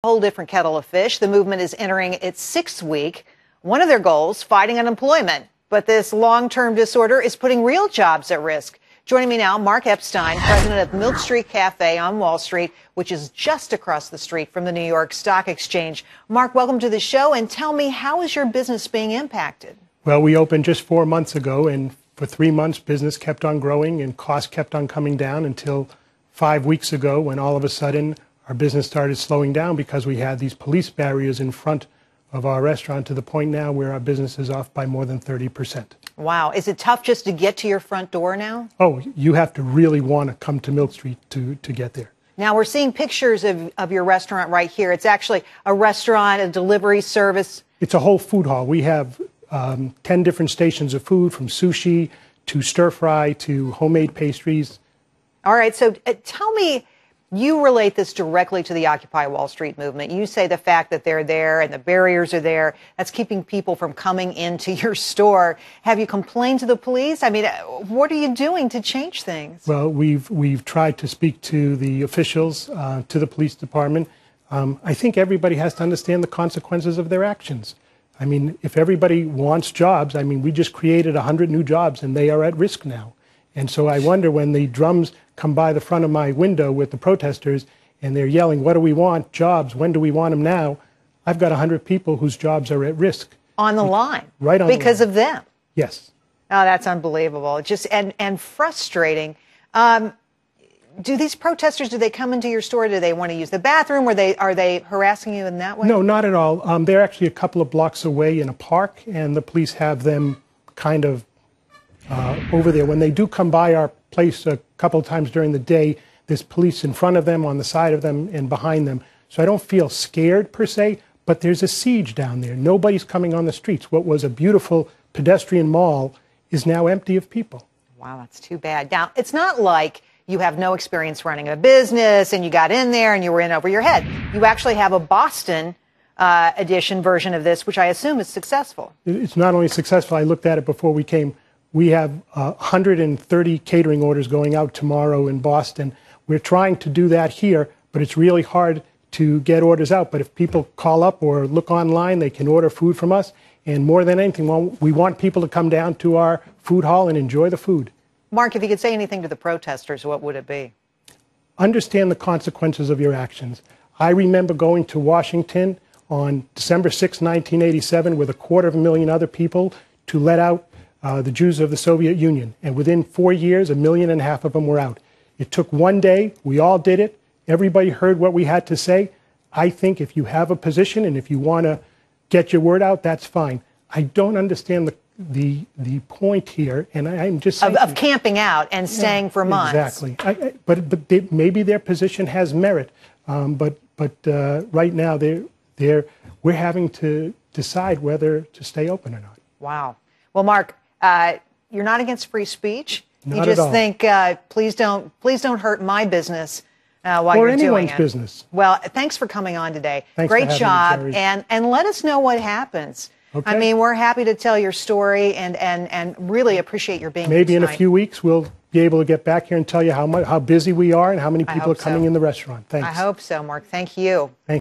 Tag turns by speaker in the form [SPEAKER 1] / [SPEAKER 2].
[SPEAKER 1] Whole different kettle of fish. The movement is entering its sixth week. One of their goals, fighting unemployment. But this long-term disorder is putting real jobs at risk. Joining me now, Mark Epstein, president of Milk Street Cafe on Wall Street, which is just across the street from the New York Stock Exchange. Mark, welcome to the show, and tell me, how is your business being impacted?
[SPEAKER 2] Well, we opened just 4 months ago, and for 3 months, business kept on growing and costs kept on coming down until 5 weeks ago, when all of a sudden our business started slowing down because we had these police barriers in front of our restaurant, to the point now where our business is off by more than 30%.
[SPEAKER 1] Wow. Is it tough just to get to your front door now?
[SPEAKER 2] Oh, you have to really want to come to Milk Street to get there.
[SPEAKER 1] Now, we're seeing pictures of your restaurant right here. It's actually a restaurant, a delivery service.
[SPEAKER 2] It's a whole food hall. We have 10 different stations of food, from sushi to stir fry to homemade pastries. All
[SPEAKER 1] right. So tell me, you relate this directly to the Occupy Wall Street movement. You say the fact that they're there and the barriers are there, that's keeping people from coming into your store. Have you complained to the police? I mean, what are you doing to change things?
[SPEAKER 2] Well, we've tried to speak to the officials, to the police department. I think everybody has to understand the consequences of their actions. I mean, if everybody wants jobs, I mean, we just created 100 new jobs and they are at risk now. And so I wonder, when the drums come by the front of my window with the protesters and they're yelling, "What do we want? Jobs. When do we want them now?" I've got 100 people whose jobs are at risk.
[SPEAKER 1] On the line.
[SPEAKER 2] Right on the line.
[SPEAKER 1] Because of them.
[SPEAKER 2] Yes.
[SPEAKER 1] Oh, that's unbelievable. Just and frustrating. Do these protesters, do they come into your store? Do they want to use the bathroom? Are they harassing you in that way?
[SPEAKER 2] No, not at all. They're actually a couple of blocks away in a park, and the police have them kind of over there. When they do come by our place a couple of times during the day, there's police in front of them, on the side of them, and behind them. So I don't feel scared per se, but there's a siege down there. Nobody's coming on the streets. What was a beautiful pedestrian mall is now empty of people.
[SPEAKER 1] Wow, that's too bad. Now, it's not like you have no experience running a business and you got in there and you were in over your head. You actually have a Boston edition version of this, which I assume is successful.
[SPEAKER 2] It's not only successful, I looked at it before we came. We have 130 catering orders going out tomorrow in Boston. We're trying to do that here, but it's really hard to get orders out. But if people call up or look online, they can order food from us. And more than anything, we want people to come down to our food hall and enjoy the food.
[SPEAKER 1] Mark, if you could say anything to the protesters, what would it be?
[SPEAKER 2] Understand the consequences of your actions. I remember going to Washington on December 6, 1987, with 250,000 other people to let out the Jews of the Soviet Union. And within 4 years, 1.5 million of them were out. It took one day. We all did it. Everybody heard what we had to say. I think if you have a position and if you want to get your word out, that's fine. I don't understand the point here, and I'm just saying,
[SPEAKER 1] of camping out and staying for months.
[SPEAKER 2] Exactly. But maybe their position has merit. But right now we're having to decide whether to stay open or not.
[SPEAKER 1] Wow. Well, Mark, you're not against free speech.
[SPEAKER 2] Not
[SPEAKER 1] you just
[SPEAKER 2] at all.
[SPEAKER 1] think, please don't hurt my business while you're doing it.
[SPEAKER 2] Or anyone's business.
[SPEAKER 1] Well, thanks for coming on today.
[SPEAKER 2] Thanks
[SPEAKER 1] Great
[SPEAKER 2] for
[SPEAKER 1] job,
[SPEAKER 2] having me,
[SPEAKER 1] and let us know what happens.
[SPEAKER 2] Okay.
[SPEAKER 1] I mean, we're happy to tell your story and really appreciate your being here
[SPEAKER 2] Maybe in a
[SPEAKER 1] tonight.
[SPEAKER 2] few weeks we'll be able to get back here and tell you how busy we are and how many people are coming in the restaurant. Thanks.
[SPEAKER 1] I hope so, Mark. Thank you.
[SPEAKER 2] Thank you.